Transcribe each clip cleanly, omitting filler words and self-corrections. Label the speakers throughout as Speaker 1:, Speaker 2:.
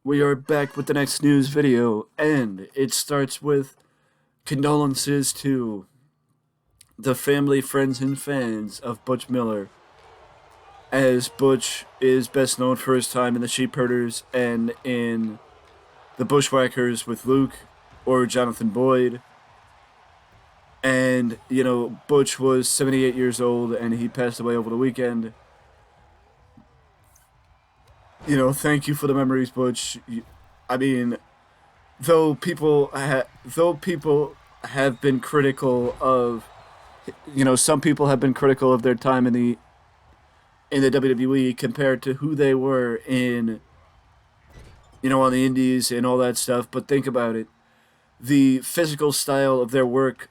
Speaker 1: We are back with the next news video, and it starts with condolences to the family, friends, and fans of Butch Miller, as Butch is best known for his time in the Sheepherders and in the Bushwhackers with Luke or Jonathan Boyd. And, Butch was 78 years old and he passed away over the weekend. Thank you for the memories, Butch. I mean, though people have been critical of, some people have been critical of their time in the WWE compared to who they were in, on the indies and all that stuff. But think about it. The physical style of their work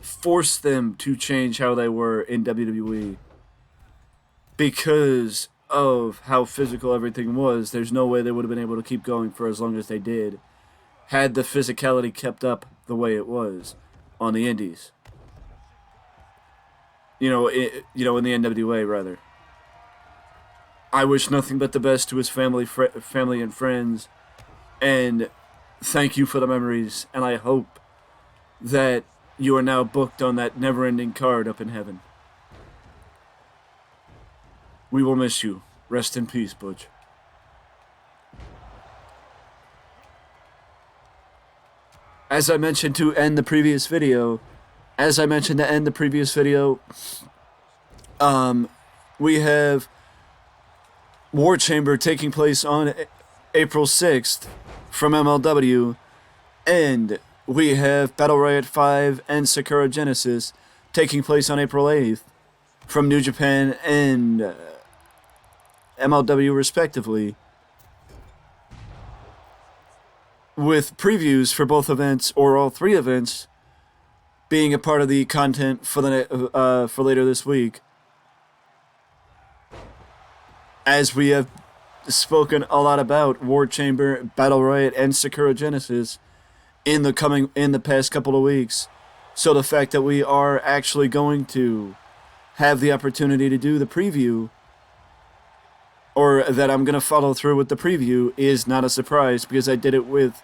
Speaker 1: forced them to change how they were in WWE. Because of how physical everything was, there's no way they would have been able to keep going for as long as they did had the physicality kept up the way it was on the indies. In the NWA, rather. I wish nothing but the best to his family and friends, and thank you for the memories, and I hope that you are now booked on that never-ending card up in heaven. We will miss you. Rest in peace, Butch. As I mentioned to end the previous video, we have War Chamber taking place on April 6th from MLW, and we have Battle Riot 5 and Sakura Genesis taking place on April 8th from New Japan and MLW respectively, with previews for both events or all three events being a part of the content for later this week. As we have spoken a lot about War Chamber, Battle Riot, and Sakura Genesis in the past couple of weeks, so the fact that we are actually going to have the opportunity to do the preview, or that I'm going to follow through with the preview, is not a surprise, because I did it with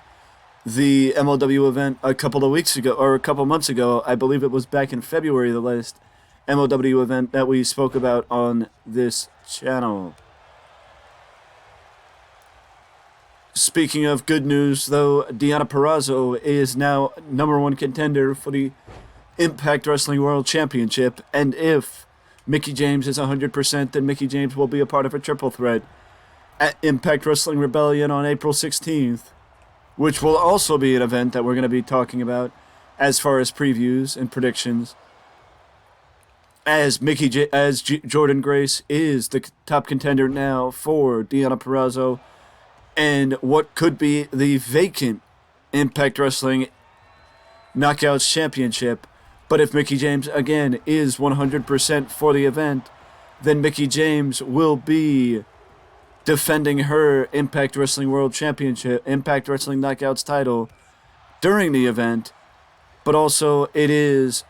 Speaker 1: the MLW event a couple of weeks ago, or a couple months ago. I believe it was back in February, the last MLW event that we spoke about on this channel. Speaking of good news, though, Deonna Purrazzo is now #1 contender for the Impact Wrestling World Championship, and if Mickie James is 100%, then Mickie James will be a part of a triple threat at Impact Wrestling Rebellion on April 16th, which will also be an event that we're going to be talking about as far as previews and predictions, as Jordan Grace is the top contender now for Deonna Purrazzo and what could be the vacant Impact Wrestling Knockouts Championship. But if Mickie James, again, is 100% for the event, then Mickie James will be defending her Impact Wrestling World Championship, Impact Wrestling Knockouts title during the event. But also, it is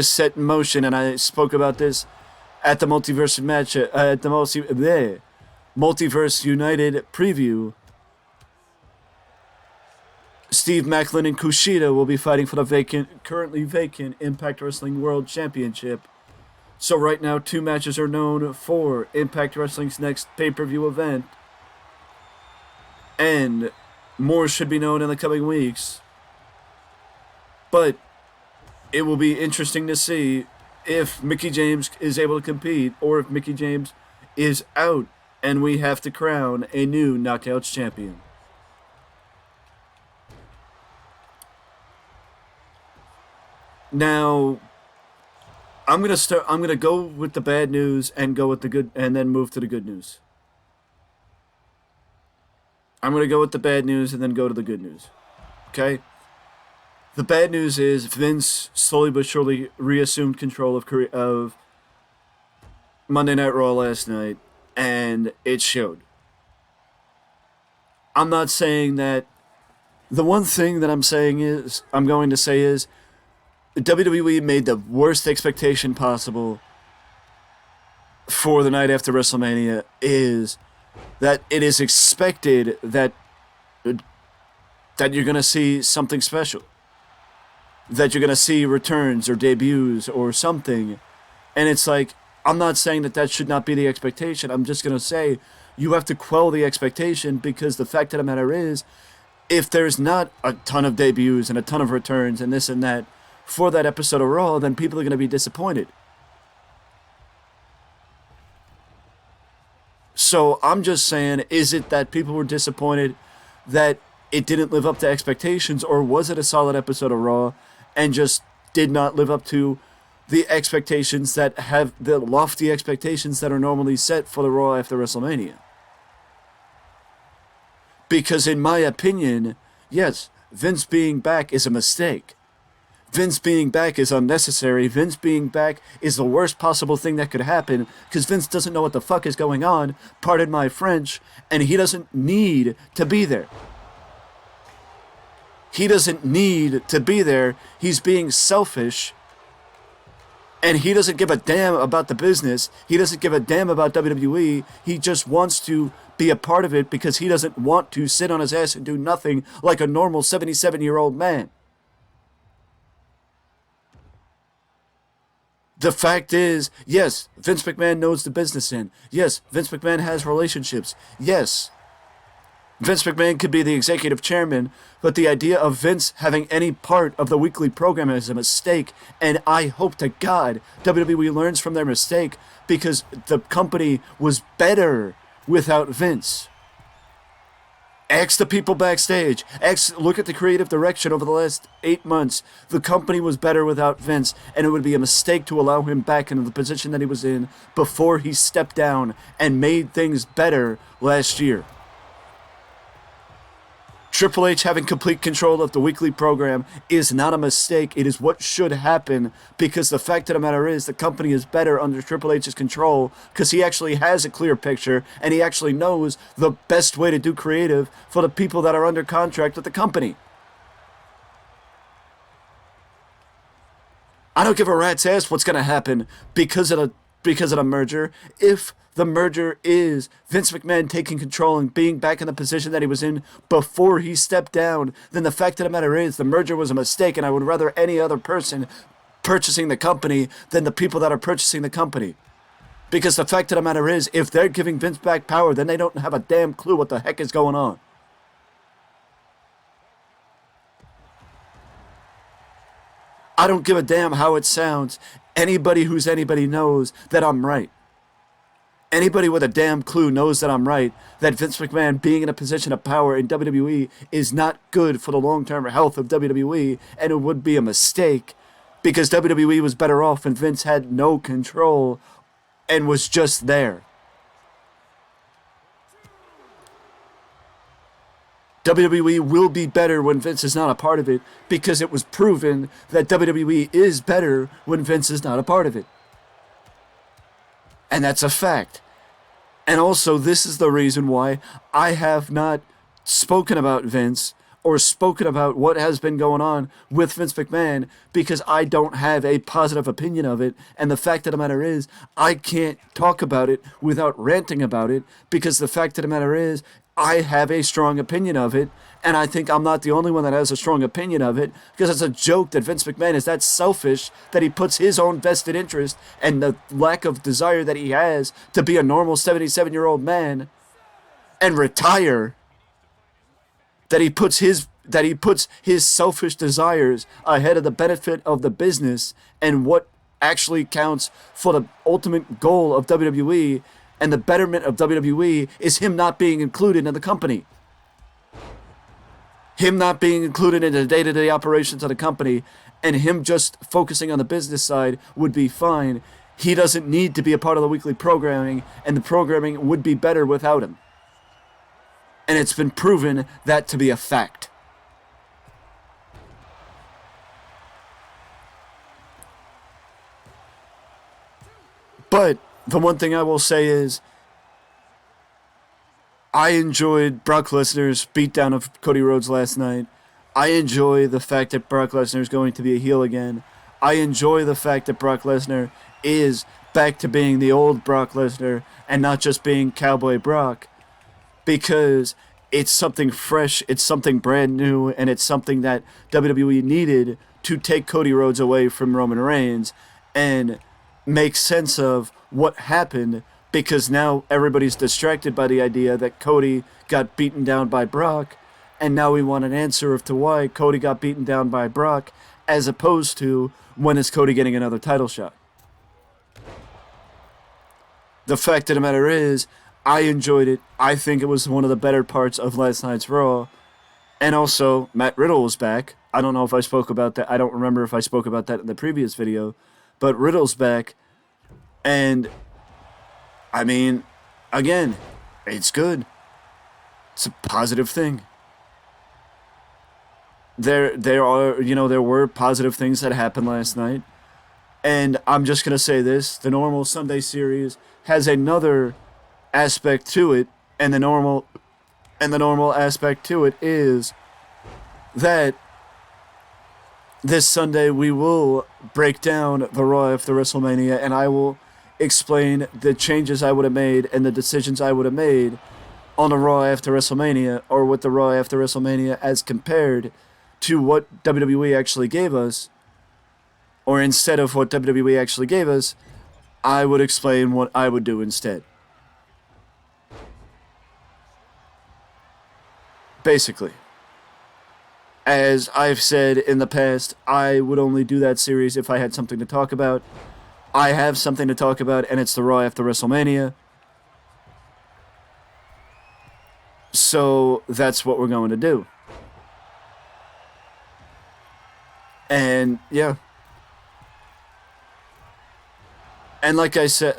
Speaker 1: set in motion, and I spoke about this at the Multiverse match, at the Multiverse United preview. Steve Maclin and Kushida will be fighting for the currently vacant Impact Wrestling World Championship. So right now, 2 matches are known for Impact Wrestling's next pay-per-view event, and more should be known in the coming weeks. But it will be interesting to see if Mickie James is able to compete, or if Mickie James is out and we have to crown a new Knockouts champion. Now, I'm gonna go with the bad news and go with the good, and then move to the good news. I'm gonna go with the bad news and then go to the good news. Okay? The bad news is Vince slowly but surely reassumed control of Monday Night Raw last night, and it showed. I'm not saying that. The one thing that I'm going to say is, WWE made the worst expectation possible for the night after WrestleMania is that it is expected that you're going to see something special. That you're going to see returns or debuts or something. And it's like, I'm not saying that should not be the expectation. I'm just going to say you have to quell the expectation, because the fact of the matter is, if there's not a ton of debuts and a ton of returns and this and that for that episode of Raw, then people are going to be disappointed. So I'm just saying, is it that people were disappointed that it didn't live up to expectations, or was it a solid episode of Raw and just did not live up to the expectations that have the lofty expectations that are normally set for the Raw after WrestleMania? Because in my opinion, yes, Vince being back is a mistake. Vince being back is unnecessary. Vince being back is the worst possible thing that could happen, because Vince doesn't know what the fuck is going on, pardon my French, and he doesn't need to be there. He doesn't need to be there. He's being selfish, and he doesn't give a damn about the business. He doesn't give a damn about WWE. He just wants to be a part of it because he doesn't want to sit on his ass and do nothing like a normal 77-year-old man. The fact is, yes, Vince McMahon knows the business end. Yes, Vince McMahon has relationships. Yes, Vince McMahon could be the executive chairman, but the idea of Vince having any part of the weekly program is a mistake, and I hope to God WWE learns from their mistake, because the company was better without Vince. Ask the people backstage. Look at the creative direction over the last 8 months. The company was better without Vince, and it would be a mistake to allow him back into the position that he was in before he stepped down and made things better last year. Triple H having complete control of the weekly program is not a mistake. It is what should happen, because the fact of the matter is the company is better under Triple H's control, because he actually has a clear picture and he actually knows the best way to do creative for the people that are under contract with the company. I don't give a rat's ass what's going to happen because of the merger. If the merger is Vince McMahon taking control and being back in the position that he was in before he stepped down, then the fact of the matter is the merger was a mistake, and I would rather any other person purchasing the company than the people that are purchasing the company. Because the fact of the matter is, if they're giving Vince back power, then they don't have a damn clue what the heck is going on. I don't give a damn how it sounds. Anybody who's anybody knows that I'm right. Anybody with a damn clue knows that I'm right, that Vince McMahon being in a position of power in WWE is not good for the long-term health of WWE, and it would be a mistake, because WWE was better off when Vince had no control and was just there. WWE will be better when Vince is not a part of it, because it was proven that WWE is better when Vince is not a part of it. And that's a fact. And also, this is the reason why I have not spoken about Vince or spoken about what has been going on with Vince McMahon, because I don't have a positive opinion of it. And the fact of the matter is, I can't talk about it without ranting about it, because the fact of the matter is, I have a strong opinion of it, and I think I'm not the only one that has a strong opinion of it, because it's a joke that Vince McMahon is that selfish that he puts his own vested interest and the lack of desire that he has to be a normal 77-year-old man and retire, that he puts his selfish desires ahead of the benefit of the business and what actually counts for the ultimate goal of WWE. And the betterment of WWE is him not being included in the company. Him not being included in the day-to-day operations of the company, and him just focusing on the business side would be fine. He doesn't need to be a part of the weekly programming, and the programming would be better without him. And it's been proven that to be a fact. But the one thing I will say is, I enjoyed Brock Lesnar's beatdown of Cody Rhodes last night. I enjoy the fact that Brock Lesnar is going to be a heel again. I enjoy the fact that Brock Lesnar is back to being the old Brock Lesnar and not just being Cowboy Brock, because it's something fresh, it's something brand new, and it's something that WWE needed to take Cody Rhodes away from Roman Reigns and make sense of what happened, because now everybody's distracted by the idea that Cody got beaten down by Brock, and now we want an answer as to why Cody got beaten down by Brock, as opposed to when is Cody getting another title shot. The fact of the matter is, I enjoyed it. I think it was one of the better parts of last night's Raw. And also, Matt Riddle was back. I don't know if I spoke about that. I don't remember if I spoke about that in the previous video. But Riddle's back. And, I mean, again, it's good. It's a positive thing. There were positive things that happened last night. And I'm just going to say this. The normal Sunday series has another aspect to it, and the normal aspect to it is that this Sunday we will break down the Raw after WrestleMania, and I will explain the changes I would have made and the decisions I would have made on the Raw after WrestleMania, or with the Raw after WrestleMania as compared to what WWE actually gave us, or instead of what WWE actually gave us, I would explain what I would do instead. Basically, as I've said in the past, I would only do that series if I had something to talk about. I have something to talk about, and it's the Raw after WrestleMania. So that's what we're going to do. And yeah. And like I said,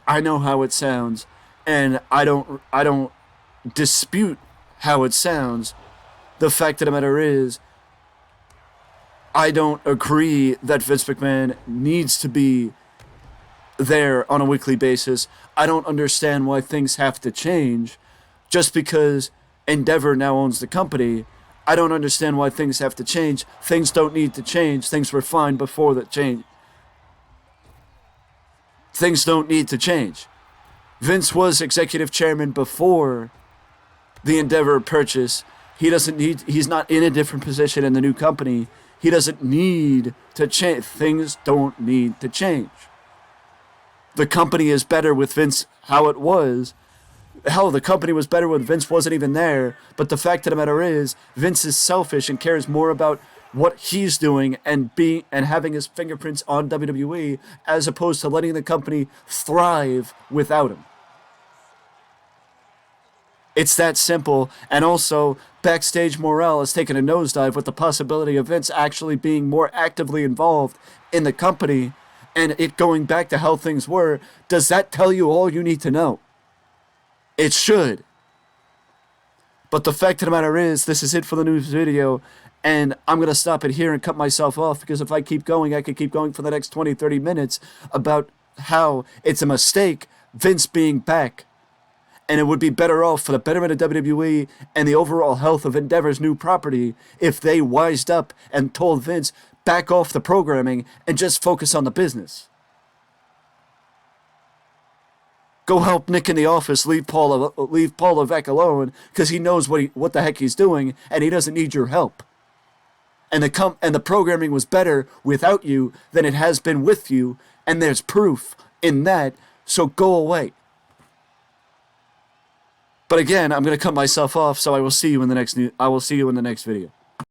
Speaker 1: I know how it sounds, and I don't dispute how it sounds. The fact of the matter is, I don't agree that Vince McMahon needs to be there on a weekly basis. I don't understand why things have to change just because Endeavor now owns the company. I don't understand why things have to change. Things don't need to change. Things were fine before that change. Things don't need to change. Vince was executive chairman before the Endeavor purchase. He's not in a different position in the new company. He doesn't need to change. Things don't need to change. The company is better with Vince how it was. Hell, the company was better when Vince wasn't even there. But the fact of the matter is, Vince is selfish and cares more about what he's doing and having his fingerprints on WWE, as opposed to letting the company thrive without him. It's that simple. And also, backstage morale has taken a nosedive with the possibility of Vince actually being more actively involved in the company and it going back to how things were. Does that tell you all you need to know? It should. But the fact of the matter is, this is it for the news video, and I'm going to stop it here and cut myself off, because if I keep going, I could keep going for the next 20, 30 minutes about how it's a mistake Vince being back. And it would be better off for the betterment of WWE and the overall health of Endeavor's new property if they wised up and told Vince, back off the programming and just focus on the business. Go help Nick in the office, leave Paul Levesque alone, because he knows what the heck he's doing, and he doesn't need your help. And the programming was better without you than it has been with you, and there's proof in that, so go away. But again, I'm going to cut myself off, so I will see you in the next video.